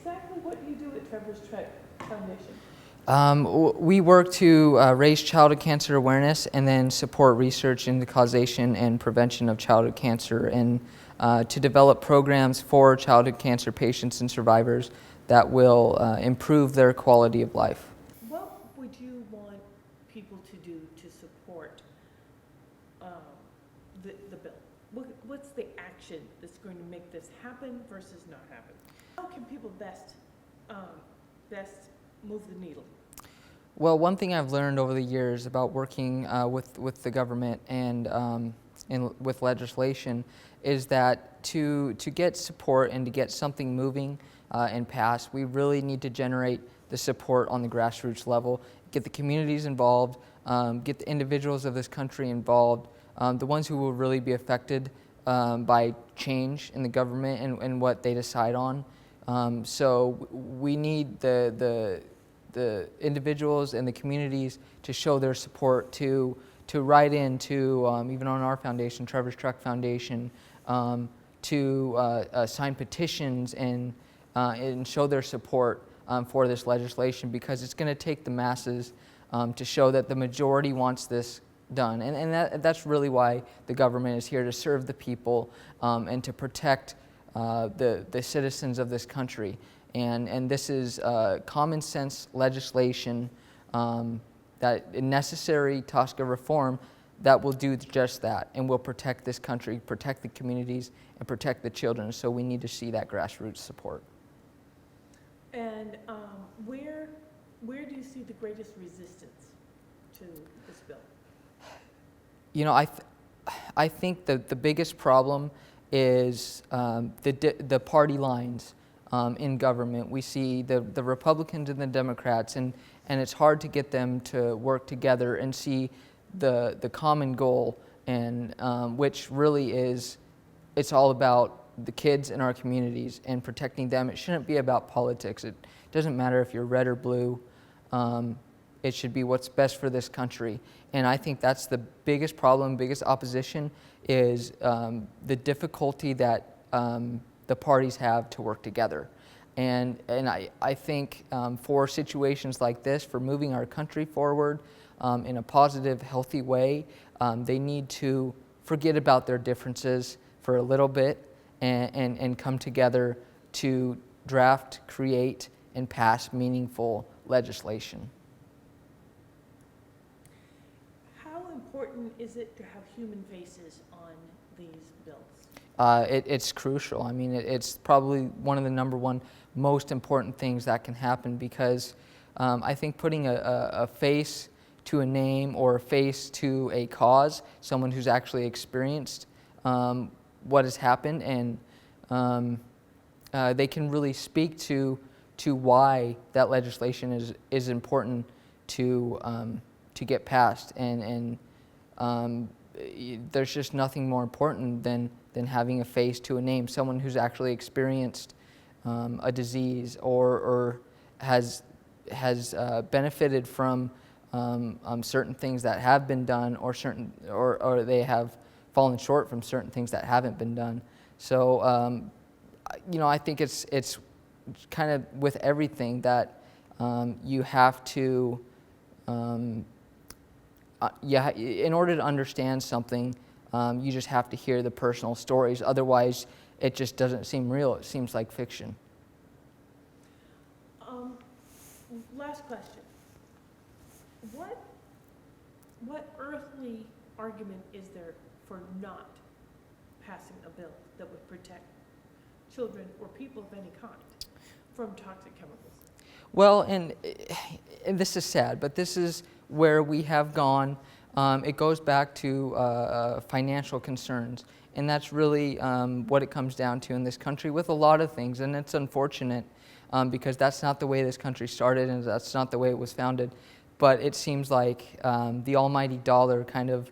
exactly what do you do at Trevors Foundation? We work to raise childhood cancer awareness and then support research into causation and prevention of childhood cancer, and to develop programs for childhood cancer patients and survivors that will improve their quality of life. What would you want people to do to support the bill? What's the action that's going to make this happen versus not happen? How can people best move the needle? Well, one thing I've learned over the years about working with the government and with legislation is that to get support and to get something moving and passed, we really need to generate the support on the grassroots level, get the communities involved, get the individuals of this country involved, the ones who will really be affected by change in the government and what they decide on. So we need the individuals and the communities to show their support, to write in to, even on our foundation, Trevor's Truck Foundation, to sign petitions and show their support for this legislation, because it's going to take the masses to show that the majority wants this done. And that's really why the government is here, to serve the people and to protect the citizens of this country. And this is common sense legislation, that necessary TSCA reform that will do just that and will protect this country, protect the communities, and protect the children. So we need to see that grassroots support. And where do you see the greatest resistance to this bill? You know, I think the biggest problem is the party lines in government. We see the Republicans and the Democrats, and it's hard to get them to work together and see the common goal, and which really is, it's all about the kids in our communities and protecting them. It shouldn't be about politics. It doesn't matter if you're red or blue. It should be what's best for this country. And I think that's the biggest problem, biggest opposition, is the difficulty that the parties have to work together. And I think for situations like this, for moving our country forward in a positive, healthy way, they need to forget about their differences for a little bit and come together to draft, create, and pass meaningful legislation. How important is it to have human faces on these bills? It's crucial. I mean, it's probably one of the number one most important things that can happen, because I think putting a face to a name or a face to a cause, someone who's actually experienced what has happened, and they can really speak to why that legislation is important to get passed, and there's just nothing more important than having a face to a name, someone who's actually experienced a disease or has benefited from certain things that have been done, or they have fallen short from certain things that haven't been done. So you know, I think it's kind of with everything that you have to, in order to understand something, you just have to hear the personal stories. Otherwise, it just doesn't seem real. It seems like fiction. Last question. What earthly argument is there for not passing a bill that would protect children or people of any kind from toxic chemicals? Well, and this is sad, but this is where we have gone. It goes back to financial concerns, and that's really what it comes down to in this country with a lot of things, and it's unfortunate because that's not the way this country started, and that's not the way it was founded. But it seems like the almighty dollar kind of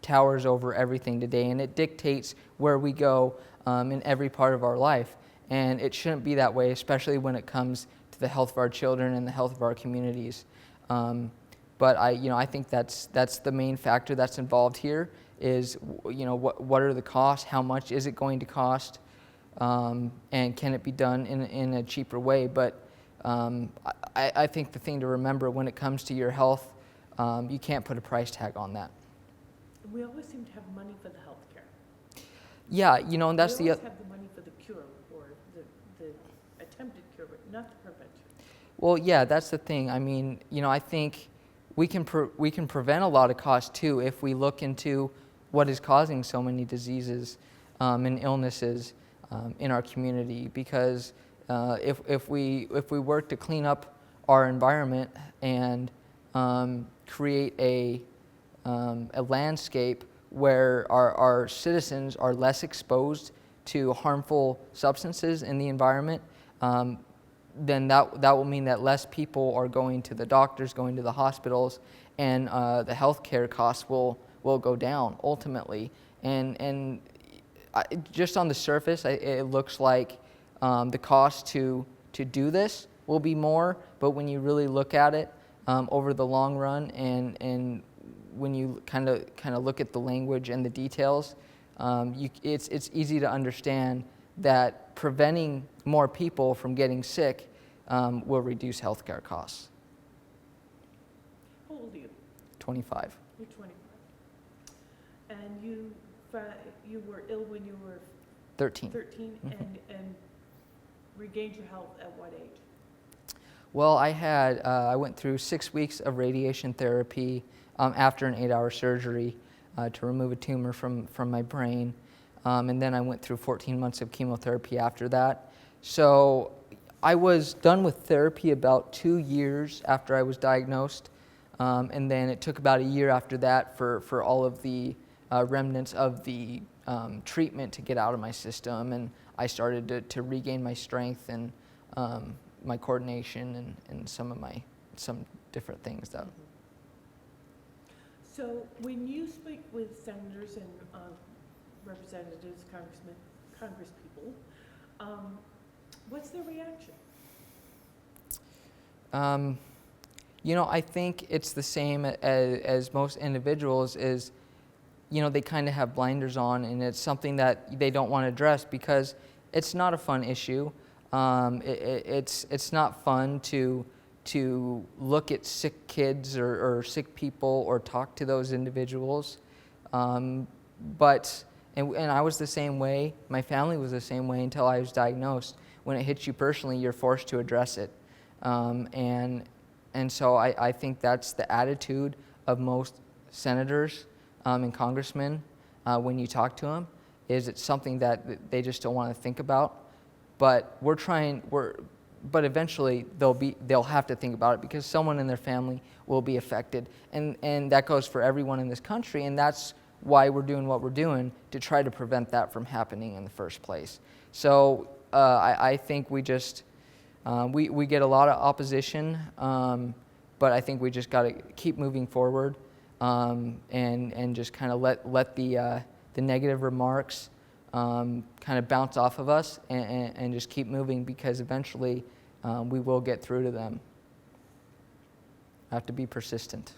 towers over everything today, and it dictates where we go in every part of our life. And it shouldn't be that way, especially when it comes to the health of our children and the health of our communities. But I think that's the main factor that's involved here is, what are the costs? How much is it going to cost? and can it be done in a cheaper way? But I think the thing to remember when it comes to your health, you can't put a price tag on that. We always seem to have money for the health care. Yeah, you know, and that's we always have the money for the cure or the attempted cure, but not the prevention. Well, yeah, that's the thing. I mean, you know, I think we can prevent a lot of costs too if we look into what is causing so many diseases and illnesses in our community. Because if we work to clean up our environment and create a landscape where our citizens are less exposed to harmful substances in the environment, then that will mean that less people are going to the doctors, going to the hospitals, and the healthcare costs will go down ultimately. And just on the surface, it looks like the cost to do this will be more, but when you really look at it over the long run, and when you kind of look at the language and the details, it's easy to understand that preventing more people from getting sick will reduce healthcare costs. How old are you? 25. You're 25. And you were ill when you were 13. 13 and regained your health at what age? Well, I went through 6 weeks of radiation therapy after an 8-hour surgery to remove a tumor from my brain. And then I went through 14 months of chemotherapy after that. So I was done with therapy about 2 years after I was diagnosed. And then it took about a year after that for all of the remnants of the treatment to get out of my system. And I started to regain my strength and my coordination and some different things that. So when you speak with senators and representatives, congresspeople, what's their reaction? You know, I think it's the same as most individuals is, you know, they kind of have blinders on, and it's something that they don't want to address because it's not a fun issue. It's not fun to look at sick kids or sick people or talk to those individuals. But I was the same way. My family was the same way until I was diagnosed. When it hits you personally, you're forced to address it. And so I think that's the attitude of most senators and congressmen when you talk to them, is it's something that they just don't want to think about. But but eventually they'll have to think about it because someone in their family will be affected. And that goes for everyone in this country, and that's why we're doing what we're doing, to try to prevent that from happening in the first place. So I think we just, we get a lot of opposition, but I think we just got to keep moving forward and just kind of let the negative remarks kind of bounce off of us and just keep moving, because eventually we will get through to them. I have to be persistent.